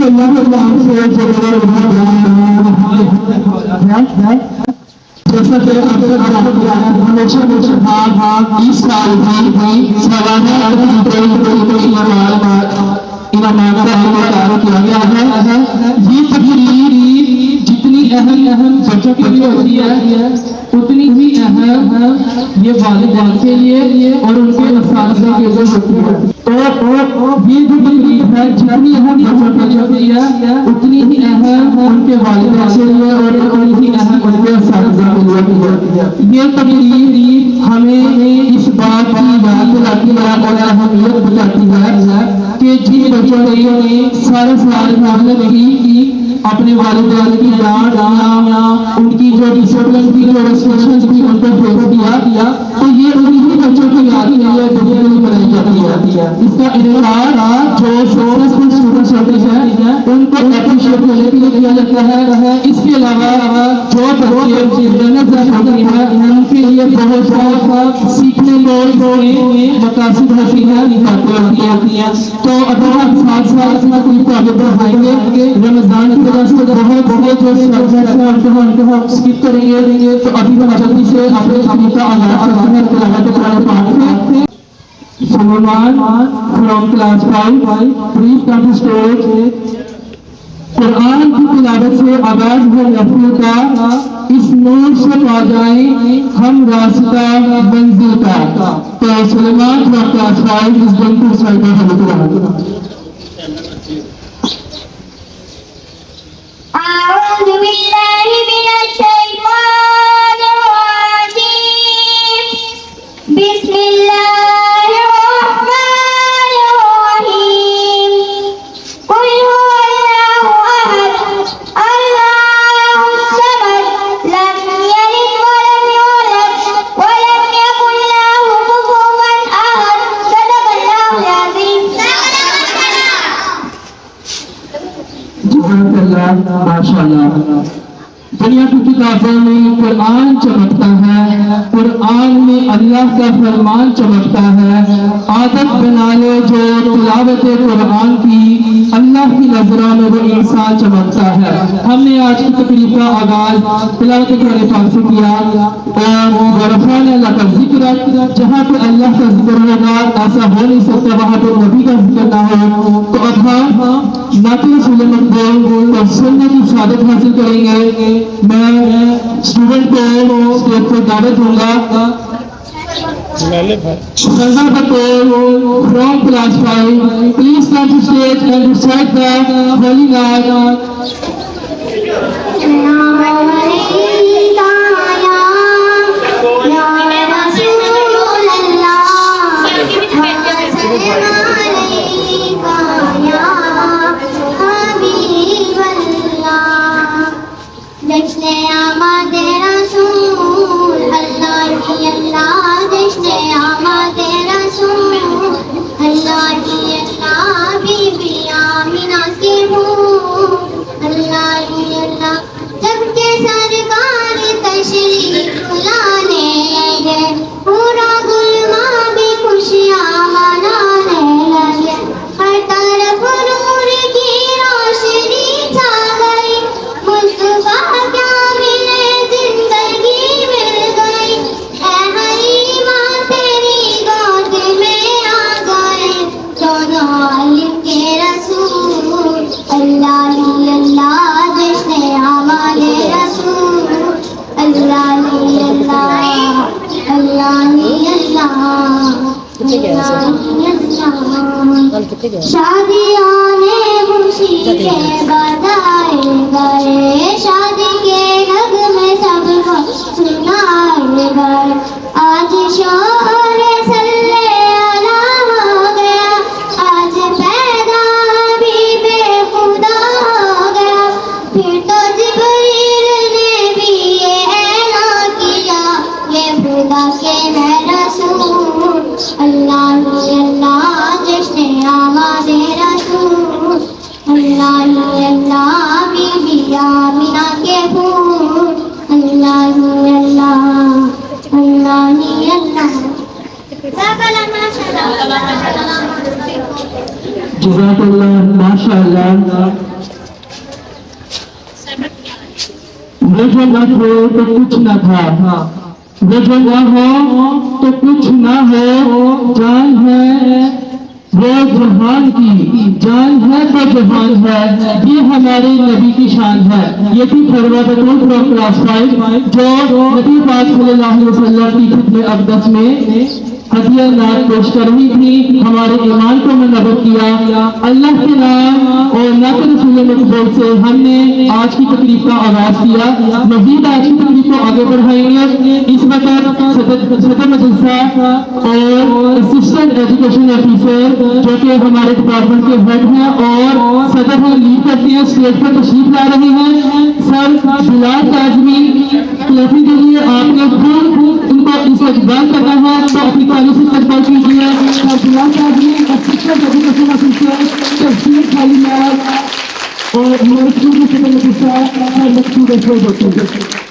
अल्लाह के नाम से जैसा कि हमेशा इस साल भी सालाना इनामात का ऐलान किया गया है। ये तकरीर जितनी अहम बच्चों के लिए होती है उतनी ही अहम ये वालिदैन के लिए और उनके असातिज़ा के लिए होती है। तो ये जो तकरीर है जितनी अहम बच्चों के लिए होती है उतनी ही अहम उनके वालिदैन के लिए और उतनी ही अहम उनके असातिज़ा के लिए होती है। ये तकरीर हमें इस बात की याद दिलाती है और अहमियत बताती है कि जिन बच्चों ने सारे साल मेहनत की अपने वालिदैन की डांट उनकी जो डिसिप्लिन की जो रेस्ट्रिक्शंस थी उनको फेस किया तो ये उन्हीं बच्चों की याद के लिए डिसिप्लिन बनाई जाती है। इसका इनकार जो सक्सेसफुल स्टूडेंट्स होते हैं उनको एप्रिशिएट करने के लिए किया जाता है। इसके अलावा जो बच्चे लर्नर्स होते हैं उनके लिए बहुत सारा सीखने को मकासद होती है तो अगर आप साथ साथ कोई आगे बढ़ाएंगे रमजान की वजह से बहुत जो उनको हम स्किप करेंगे तो अभी हम जल्दी से अपने अभी का आगाज करते हैं तिलावत कुरान पाक से। Suleman from class 5 please come to stage. Quran की तिलावत से आगाज है महफिल का, इस नूर से पा जाएं हम रास्ता मंजिल का। तो Suleman from class 5 is going to recite the Quran. أعوذ بالله من الشيطان الرجيم بسم الله الرحمن الرحيم قل هو الله أحد الله الصمد لم يلد ولم يولد ولم يكن له كفوا أحد صدق الله العظيم माशाअल्लाह। दुनिया की किताबों में कुरान चमकता है, कुरान में अल्लाह का फरमान चमकता है। आदत बना ले जो तिलावत कुरान की, अल्लाह की नजरों में वो इंसान चमकता है। हमने आज की तकरीब का आगाज तिलावत कुरान पाक से किया और अल्लाह का जिक्र, जहाँ पे अल्लाह का जिक्र होगा ऐसा हो नहीं सकता वहाँ पे नबी का जिक्र ना हो। तो अब हम नाती सुलेमान और सुनने की शहादत हासिल करेंगे। मैं स्टूडेंट को स्टेज पर दावत दूंगा। Shazza Patel from class 5, please come to stage and recite the holy name. शादियों ने खुशी के बधाए गए, शादी के नगमे सबको सुनाए गए। आज शोरे सल्ले अला हो गया, आज पैदा भी बेखुदा हो गया। फिर तो जिब्रील ने भी ये ऐलान किया, ये खुदा के मैं रसूल। अल्लाह अल्लाह जश्न आमादे रसूल, अल्लाह अल्लाह बीबी आमिना के फूल, अल्लाह अल्लाह अल्लाह अल्लाह। जज़ाकल्लाह माशाअल्लाह। वो जो न हो तो कुछ न था, वो जो न हो तो कुछ न हो, जान है वो जहान की, जान है तो जहान है, ये हमारे नबी की शान है। ये थी फरवादतुल फ्रॉम क्लास 5 जो नबी पाक सल्लल्लाहु अलैहि वसल्लम की खिदमत अक़दस में हदिया नात पेश कर रही थी। हमारे ईमान को मुनव्वर किया। अल्लाह के नाम और नात रसूल मकबूल से हमने आज की तकरीब का आगाज किया। मजीद आज की तकरीब को आगे बढ़ाएंगे। इस वक्त सदर मदरसा और असिस्टेंट एजुकेशन ऑफिसर जो कि हमारे डिपार्टमेंट के हेड हैं और सदर में लीड करते हैं, स्टेज पर तशरीफ ला रहे हैं। सर बिलाल काज़मी क्लैपिंग के लिए आपने खुद उनको इस्तकबाल करना है, तो अपनी तारीफ से इस्तकबाल कीजिए। Sir Bilal Kazmi assistant education officer तफसीर खालीमार और मरकूज सदर मदरसा सर मकसूद अहमद होते हैं।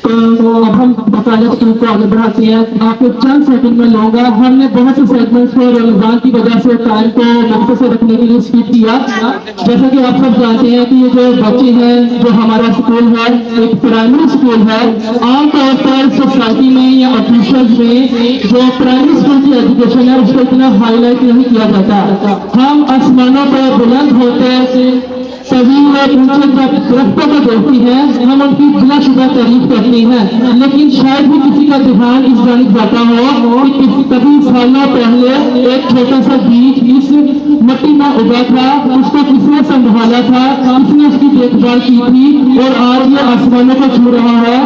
तो अब हम बकायदा को आगे बढ़ाते हैं। आपको चंद सेकंड में लूंगा। हमने बहुत से सेगमेंट्स को रमजान की वजह से टाइम को मुख्तसर रखने के लिए स्किप किया। जैसा कि आप सब जानते हैं कि ये जो बच्चे हैं, जो हमारा स्कूल है एक प्राइमरी स्कूल है। आमतौर पर सोसाइटी में या ऑफिशियल्स में जो प्राइमरी स्कूल की एजुकेशन है उसको इतना हाईलाइट नहीं किया जाता। हम आसमानों पर बुलंद होते सभी लोग ऊंचे दरख्तों को देखती हैं, हम उनकी बिलाशुबा तारीफ करते हैं, लेकिन शायद भी किसी का ध्यान इस जानिब जाता हो कि कभी सालों पहले एक छोटा सा बीज इस मिट्टी में उगा था, उसको किसने संभाला था, किसने उसकी देखभाल की थी और आज ये आसमानों को छू रहा है।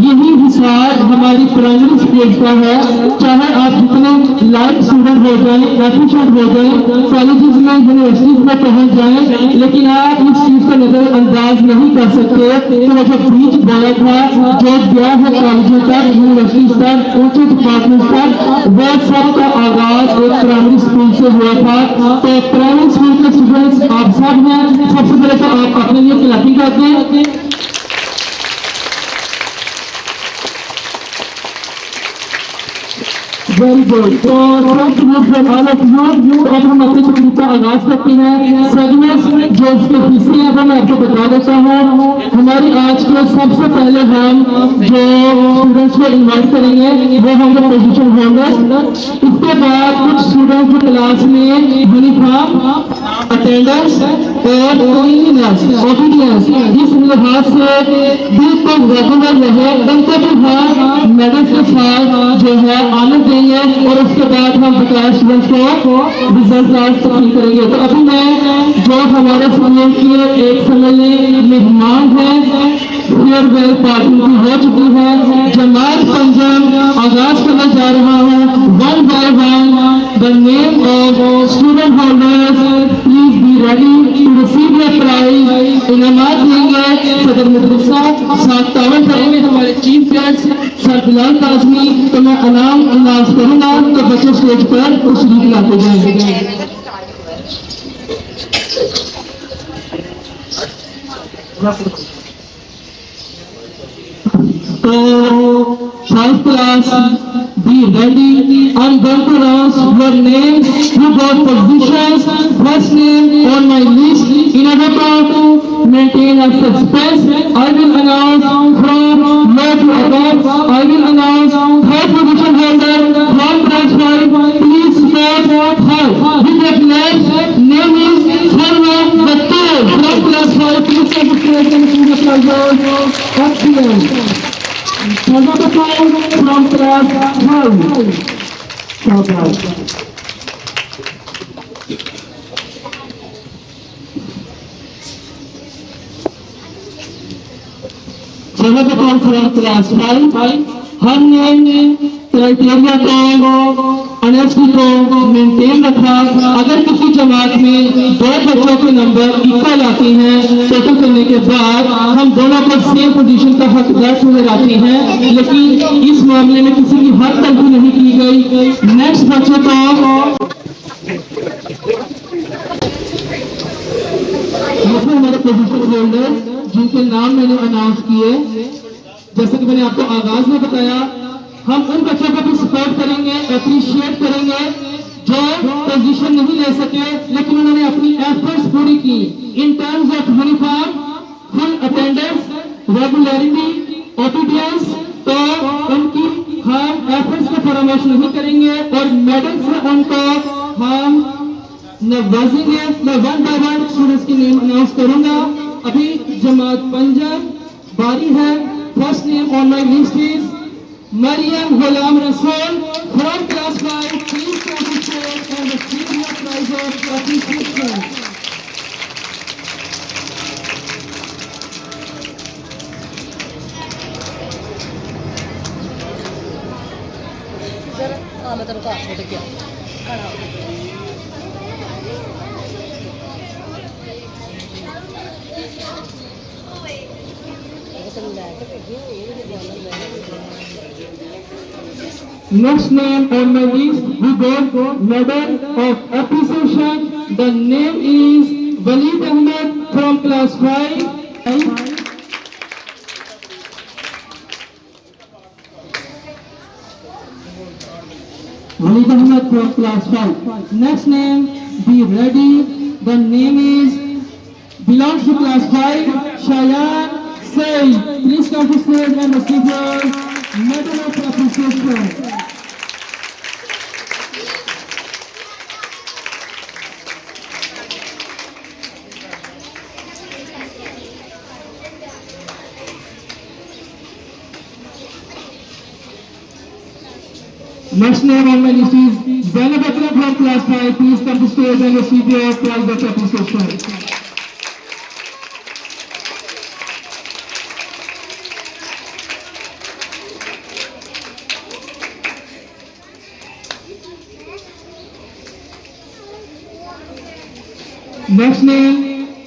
यही हिसाब हमारी प्राइमरी स्कूल का है। चाहे आप जितने लाइक स्टूडेंट हो जाए, एफिशिएंट हो जाए, कॉलेजेस में यूनिवर्सिटीज में पहुंच जाए, लेकिन आप इस चीज का नजरअंदाज नहीं कर सकते कि वो जो बीज बोया था, जो गया है कॉलेजों तक, यूनिवर्सिटीज तक, ऊंचे डिपार्टमेंट तक, वो सब का आगाज एक प्राइमरी स्कूल से हुआ था। तो प्राइमरी स्कूल के स्टूडेंट्स आप सब हैं। सबसे पहले तो आप अपने लिए क्लैपिंग करते हैं। Very good. तो अब हम अपनी तकरीब का आगाज करते हैं। सेगमेंट्स जो इसके हिस्से हैं वो मैं आपको बता देता हूँ। हमारी आज के सबसे पहले हम जो स्टूडेंट्स को इन्वाइट करेंगे वो हम लोग पोजिशन होंगे। इसके बाद कुछ स्टूडेंट्स जो क्लास में यूनिफॉर्म, अटेंडेंस और ओबीडियंस इस लिहाज से बिल्कुल रेगुलर रहे, उनको भी हम मेडल के साथ जो है आनंद देंगे और उसके बाद हम बकाया स्टूडेंट्स को रिजल्ट कार्ड तकसीम करेंगे। तो अभी मैं जो हमारे स्कूल के एक समझ मेहमान है, फेयरवेल पार्टी की हो चुकी है, जमात पंजाब आगाज करने जा रहा हूँ। One by one the name of student holders, please be ready to receive the prize. इनामात देंगे सदर मदरसा, साथ तावन करेंगे हमारे chief guest sir Bilal Kazmi. तो मैं इनाम अनाउंस करूंगा तो बच्चे स्टेज पर तशरीफ लाते जाएंगे। तो first class be ready. I'm going to announce your name, you got positions, first name on my list. In order to maintain a suspense, I will announce from low to above. I will announce third position holder from class 5. Please start high. With the class name is Sarva Battal from class 5. Please start the class. Excellent. Sarva Battal from class 5. Class 5 हमने criteria को honesty को maintain रखा। अगर किसी जमात में दो बच्चों के नंबर इक्वल आते हैं टोटल करने के बाद हम दोनों को सेम पोजीशन का हकदार ठहराते हैं, लेकिन इस मामले में किसी की हद तलबी नहीं की गई। नेक्स्ट बच्चे को हमारे पोजीशन होल्डर जिनके नाम मैंने अनाउंस किए, जैसे कि मैंने आपको आगाज में बताया, हम उन बच्चों को भी सपोर्ट करेंगे, अप्रिशिएट करेंगे जो पोजीशन नहीं ले सके लेकिन उन्होंने अपनी एफर्ट्स पूरी की in terms of uniform, full attendance, regularity, obedience. तो उनकी हम एफर्ट्स को फरामोश नहीं करेंगे और मेडल से उनको हम नवाजेंगे। मैं वन बाय वन स्टूडेंट्स की नेम अनाउंस करूंगा। अभी जमात पंजाब बारी है। First name on my list is Mariam Ghulam Rasool from class 5। Please come to stage and receive your prize of appreciation. मैं तेरे को हाथ क्या Next name on my list, we got medal of appreciation. The name is Walid Ahmed from class 5. Walid Ahmed from class 5. Next name, be ready. The name is belongs to class 5, Shayan Said. Please come to stage and receive your medal of appreciation. Next name on my list is Zainab Akram from class 5. Please come to stage and receive your prize of appreciation. Next name,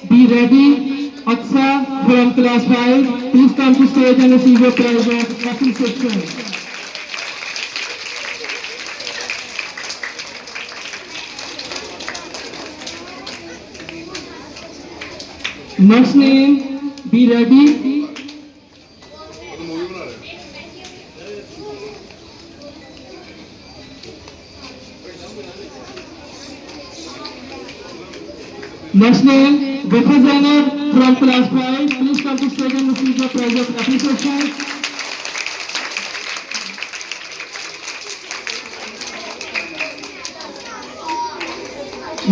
be ready. Aksa from class 5. Please come to stage and receive your prize of appreciation. Next name, be ready. Next name, Wafa Zainab from class 5. Please come to stage and receive the prize of appreciation.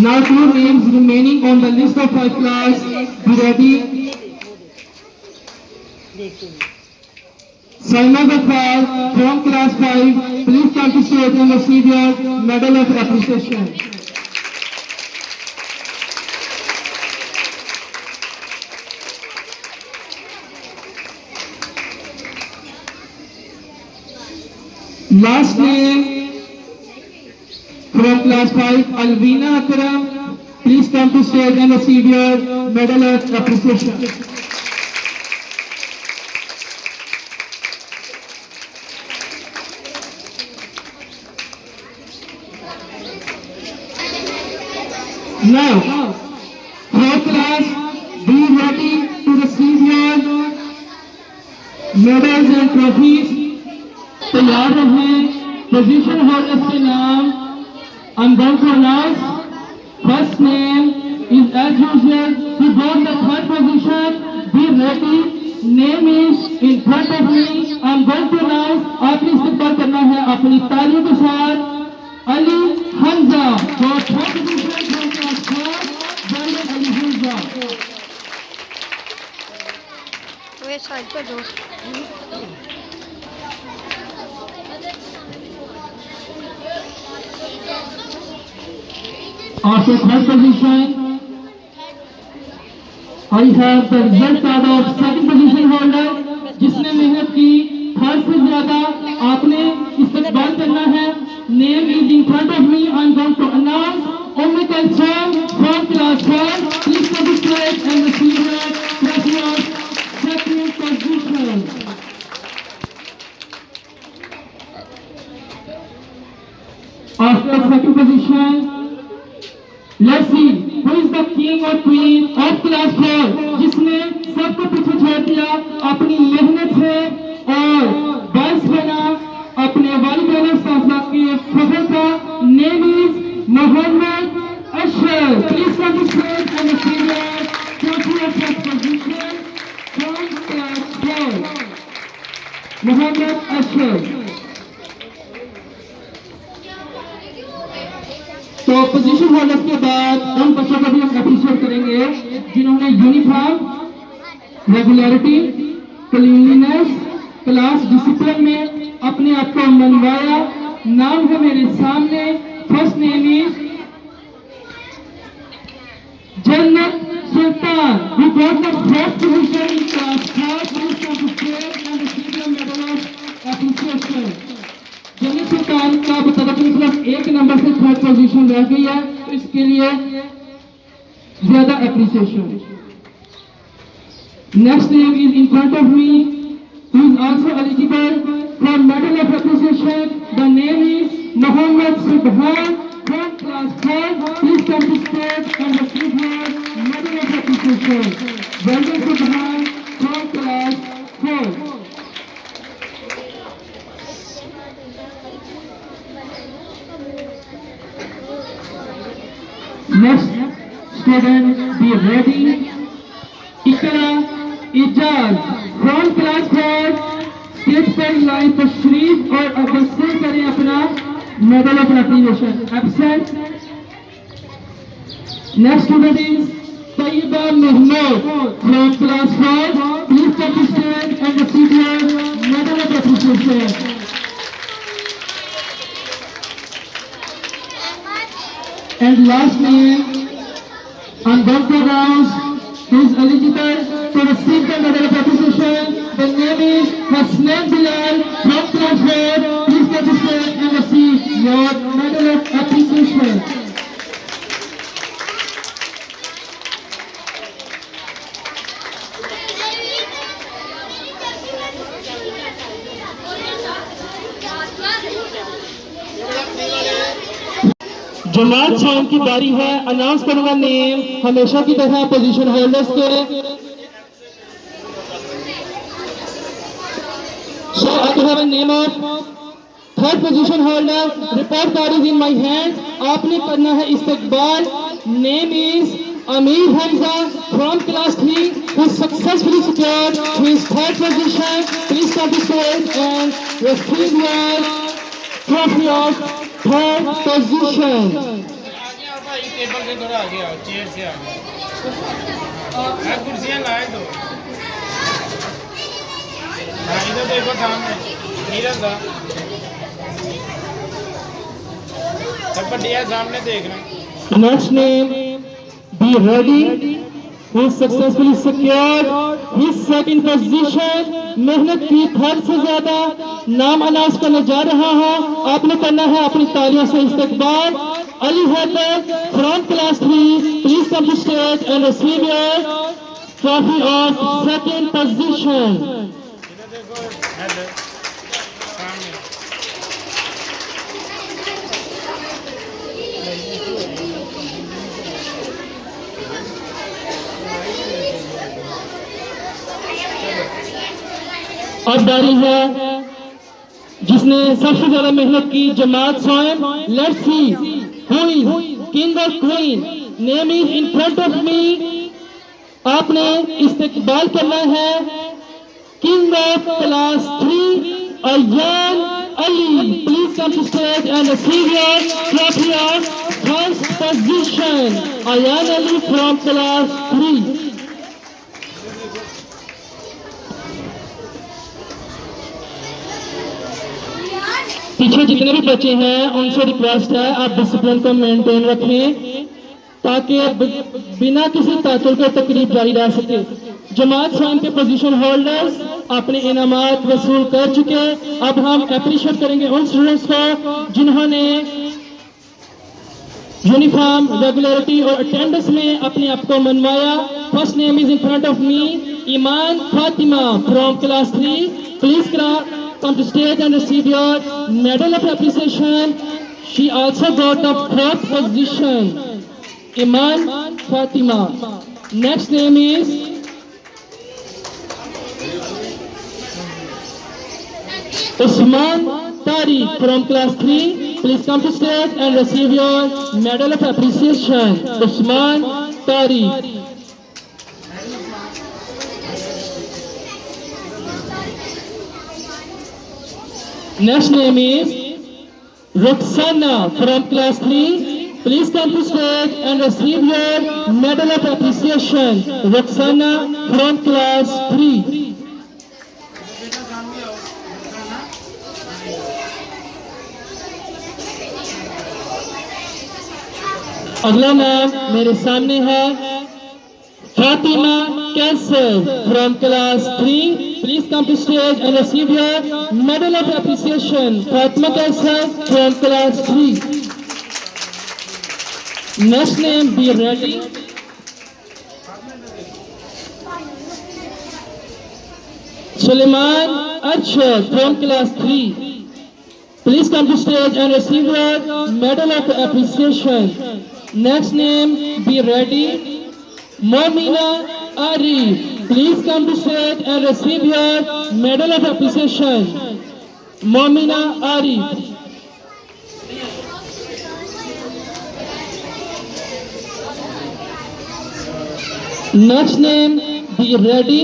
Now 2 names remaining on the list of 5 class. Be ready. Saima Ghaffar from class 5. Please come to stage and receive your medal of appreciation. Last name from class 5, Alvina Akram. Please come to stage and receive your medal of appreciation. Now, fourth class, be ready to receive your medals and trophies. तैयार रहें। Position holders के नाम I'm going to announce. First name is as usual who got the 3rd position. Be ready. Name is in front of me. I'm going to announce. आपने इस्तेमाल करना है अपनी तालियों के साथ। अली हमजा जो 3rd position from Ali Hamza. Way side पे दो After 3rd position, I have the result card of 2nd position holder, जिसने मेहनत की 3rd से ज्यादा आपने इस्तेमाल करना है। Name is in front of me. I'm going to announce Umm Kulthum from class 4. Please come to stage and receive your trophy of 2nd position. After 2nd position, let's see who is the king or queen of class 4 जिसने सबको पीछे छोड़ दिया अपनी मेहनत से और बाइस बना अपने वालिदैन और साथ के फखर का। Name is Muhammad Ashraf. Please come to stage and receive your trophy of first position from class 4. Muhammad Ashraf. तो पोजीशन होल्डर्स के बाद उन बच्चों को भी हम अप्रिशिएट करेंगे जिन्होंने uniform, regularity, cleanliness, class discipline में अपने आप को मनवाया। नाम है मेरे सामने। फर्स्ट नेम इज जन्नत सुल्तान, who got the first position in class 4. Please come to stage and receive the medal of appreciation. जन्नत सुल्तान का तदफीन प्लस 1 नंबर से थर्ड पोजीशन रह गई है, तो इसके लिए ज्यादा appreciation. Next name is in front of me, who is also eligible for medal of appreciation. The name is Mohammed Subhan from class 4. Please come to stage and receive your medal of appreciation. Well done Subhan from class 4. Next student, be ready. Ikra Ijaz from class 4. Stage पर लाइन तशरीफ और अवश्य करें अपना medal of appreciation. Absent. Next student is Tayyaba Mahmood from class 4. Please come to stage and receive your medal of appreciation. And last name on both the rounds who is eligible to receive the medal of appreciation. The name is Hasnain Bilal from class 4. Please come to stage and receive your medal of appreciation. जमात शाम की बारी है। Announce करूंगा name हमेशा की तरह position holders के। So I have a name of third position holder. Report card is in my hand. आपने करना है इस्तकबाल। Name is Amir Hamza from class 3 who successfully secured his third position. Please come to stage and receive your trophy of third position. Table से थोड़ा आगे आओ, chair से आगे। कुर्सियाँ लाए दो। इधर देखो सामने, नीरज दा। सब बढ़िया सामने देख रहे हैं। Next name, be ready. Who successfully secured his second position. मेहनत की हद से ज्यादा नाम अनाउंस करने जा रहा हूँ। आपने करना है अपनी तालियों से इस्तकबाल। Ali Haidar from class 3. Please come to stage and receive your trophy of second position. इधर देखो, हेड सामने। अब बारी है जिसने सबसे ज्यादा मेहनत की, जमात स्वयं। Let's see who is king or queen. Name is in front of me. आपने इस्तकबाल करना है king of class 3 Ayyan Ali. Please come to stage and receive your trophy of first position. Ayyan Ali from class 3. पीछे जितने भी बच्चे हैं उनसे रिक्वेस्ट है आप डिसिप्लिन को मेंटेन रखें ताकि बिना किसी तातुल के तकरीब जारी रह सके। जमात स्वयं के पोजीशन होल्डर्स अपने इनामात वसूल कर चुके। अब हम अप्रिशिएट करेंगे उन स्टूडेंट्स को जिन्होंने यूनिफॉर्म, रेगुलरिटी और अटेंडेंस में अपने आप को मनवाया। First name is in front of me, Iman Fatima from class 3. Please come to stage and receive your medal of appreciation. She also got the 4th position. Iman Fatima. Next name is Usman Tariq from class 3. please come to stage and receive your medal of appreciation. Usman Tariq. Next name is Roxana from class 3. Please come to stage and receive your medal of appreciation. Roxana from class 3. अगला नाम मेरे सामने है Fatima Kaiser from class 3. Please come to stage and receive your medal of appreciation. Fatima Kaiser from class 3. Next name be ready. Suleman Arshad from class 3. Please come to stage and receive your medal of appreciation. Next name, be ready. Momina Arif. Please come to stage and receive your medal of appreciation. Momina Arif. Next name, be ready.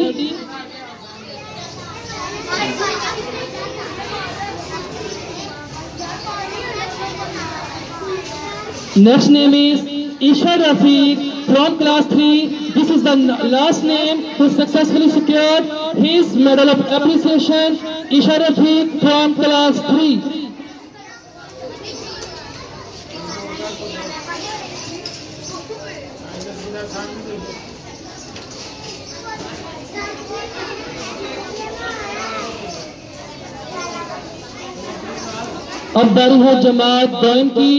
Next name is Isha Rafiq from class 3. This is the last name who successfully secured his medal of appreciation. Isha Rafiq from class 3. अब बारी है जमात दोयम की.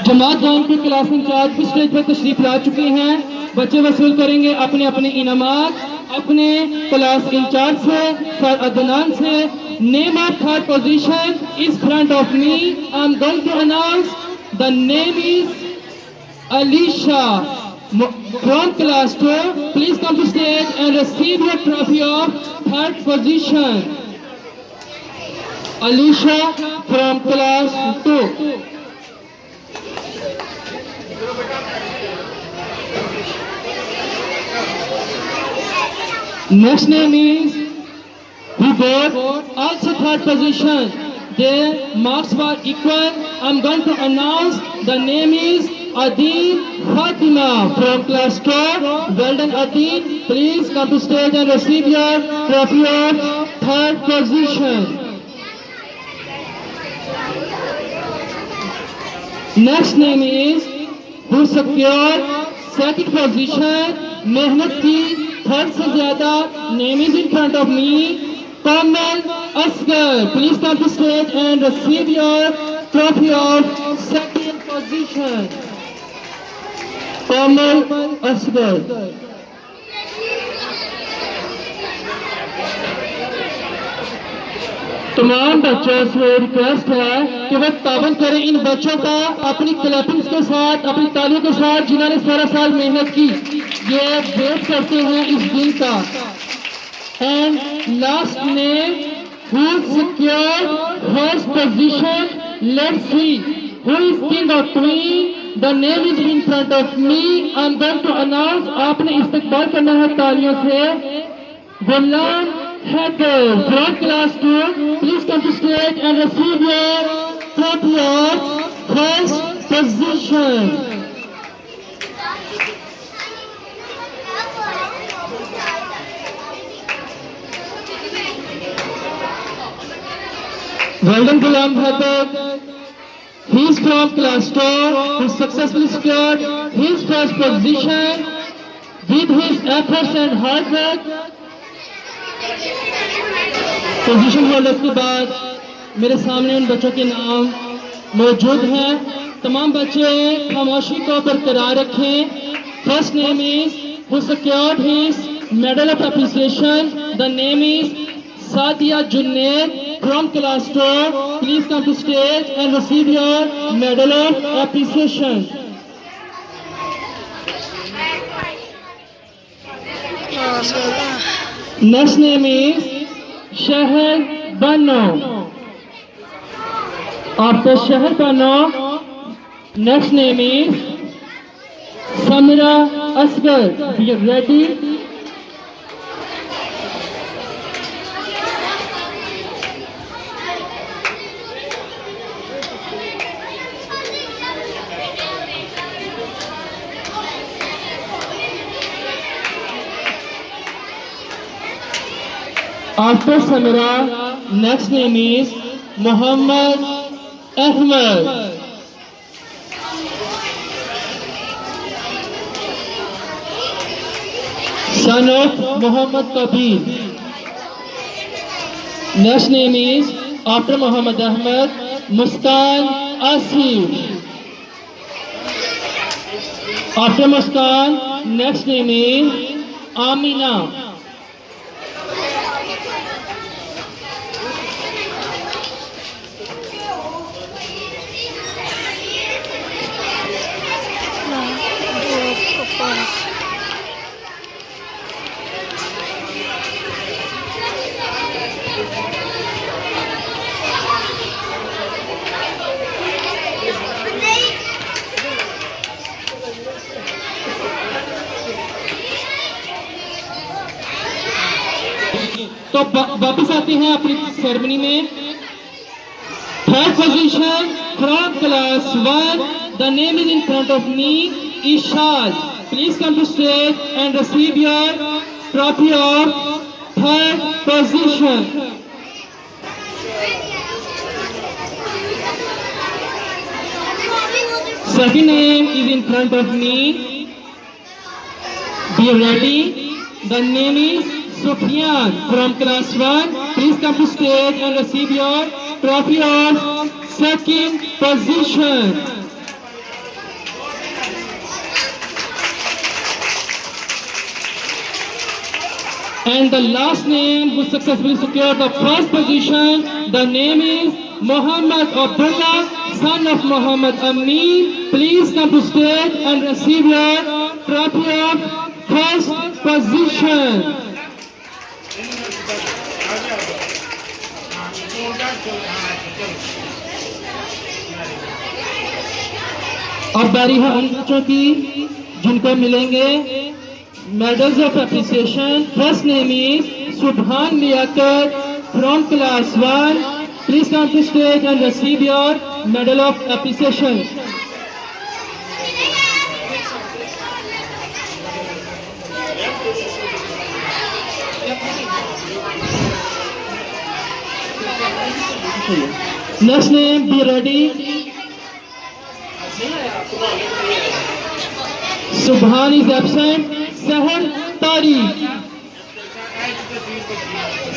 जमात दोयम के class in charge भी stage पर तशरीफ ला चुके हैं. बच्चे वसूल करेंगे अपने अपने इनामात अपने क्लास इंचार्ज से, सर अदनान से. Name of third position is front of me. I am going to announce the name is Alisha from class 2. Please come to stage and receive your trophy of third position. Alisha from class 2. Next name is who got also third position. Their marks were equal. I'm going to announce the name is Adil Fatima from class 2. Well done Adil. Please come to stage and receive your trophy of third position. Next name is who secured second position. मेहनत की third से ज्यादा. Name is in front of me. Kamal Asghar. Please come to stage and receive your trophy of second position. Kamal Asghar. तमाम बच्चों से request है कि वो ताबन करें इन बच्चों का अपनी क्लैपिंग्स के साथ, अपनी तालियों के साथ, जिन्होंने सारा साल मेहनत की. ये वेट करते हैं इस दिन का. And last name who secured first position. Let's see who is king or queen. The name is in front of me. I am going to announce. आपने इस्तकबाल करना है तालियों से. गुलाम Heather from class 2. Please come to stage and receive your trophy of first position. Well done Gulam Heather. He is from class 2 who successfully secured his first position with his efforts and hard work. Position holder के बाद मेरे सामने उन बच्चों के नाम मौजूद हैं. तमाम बच्चे खामोशी को बरकरार रखें. First name is who secured his medal of appreciation. The name is Sadia Junaid from class 2. Please come to stage and receive your medal of appreciation. Next name is Shahar Bano. After शहर का नाम, next name is Samira Asgar. Be ready. After Samira, next name is Muhammad Ahmed. Son of Muhammad Kabir. Next name is, after Muhammad Ahmed, Muskan Asif. After Muskan, next name is Amina. तो वापस आते हैं अपनी ceremony में। Third position from class 1, the name is in front of me, Ishad. Please come to stage and receive your trophy of third position. Second name is in front of me. Be ready. The name is Sufyan from class 1. Please come to stage and receive your trophy of second position. And the last name who successfully secured the first position, the name is Muhammad Abdullah, son of Muhammad Amin. Please come to stage and receive your trophy of first position. अब बारी है उन बच्चों की जिनको मिलेंगे medals of appreciation. First name is Subhan Liaqat from class 1. Please come to stage and receive your medal of appreciation. Next name, be ready. Subhan is absent. Sahar Tariq.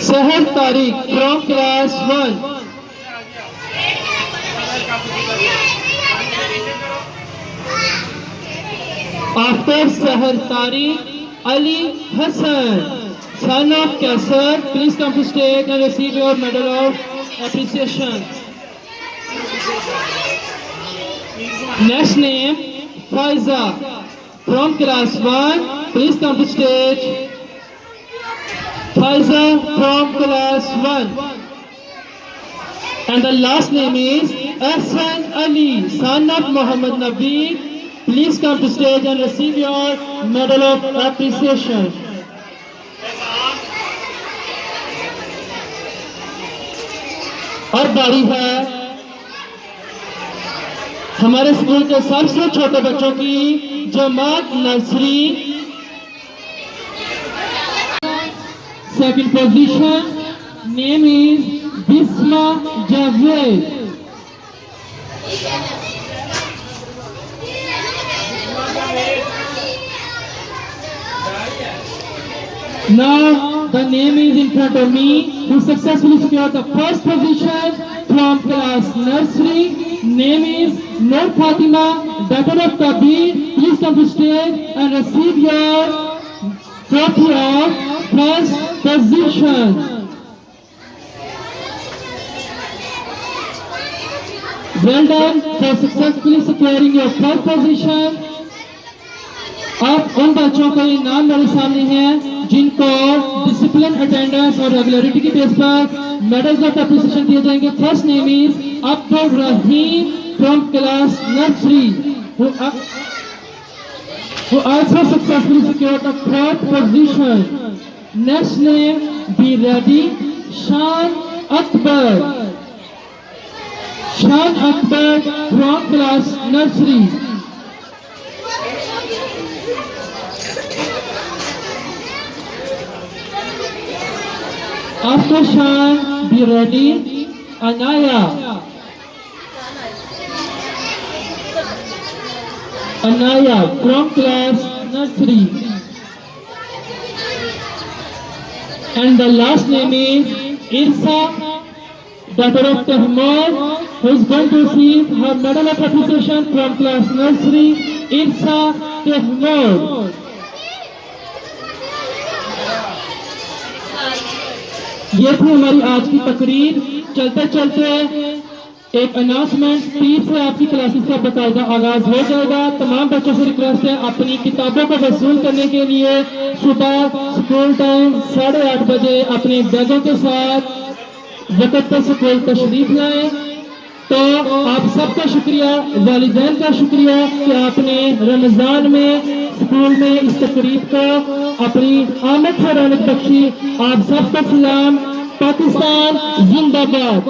Sahar Tariq from class 1. After Sahar Tariq, Ali Hassan, son of Kaisar. Please come to stage and receive your medal of appreciation. Next name, Faiza from class 1. Please come to stage. Faiza from class 1. And the last name is Ahsan Ali, son of Muhammad Nabi. Please come to stage and receive your medal of appreciation. और बारी है हमारे school के सबसे छोटे बच्चों की, जमात nursery. Second position, name is Bisma Javed. Now the name is in front of me, who successfully secured the first position from class nursery. Name is Nur Fatima, daughter of Kabir. Please come to stage and receive your trophy of first position. Well done for successfully securing your first position. अब उन बच्चों का इनाम मेरे सामने है जिनको discipline, attendance और रेगुलरिटी की बेस पर मेडल्स ऑफ एप्रिसिएशन दिए जाएंगे। First name is Abdul Rahim from class nursery who also successfully secured the third position. Next name, be ready, Shan Akbar. Shan Akbar from class nursery. After Shan, be ready, Anaya. Anaya from class nursery. And the last name is Irsa, daughter of Tehmoor, who is going to receive her medal of appreciation from class nursery. Irsa Tehmoor. ये थी हमारी आज की तकरीर। चलते चलते एक announcement, 30 से आपकी क्लासेस का बाकायदा आगाज हो जाएगा। तमाम बच्चों से रिक्वेस्ट है अपनी किताबों को वसूल करने के लिए सुबह स्कूल टाइम 8:30 बजे अपने बैगों के साथ वक्त पर स्कूल तशरीफ लाएं। तो आप सबका शुक्रिया, वालिदैन का शुक्रिया कि आपने रमजान में स्कूल में इस तकरीब को अपनी आमद से रौनक बख्शी। आप सबका सलाम। पाकिस्तान जिंदाबाद।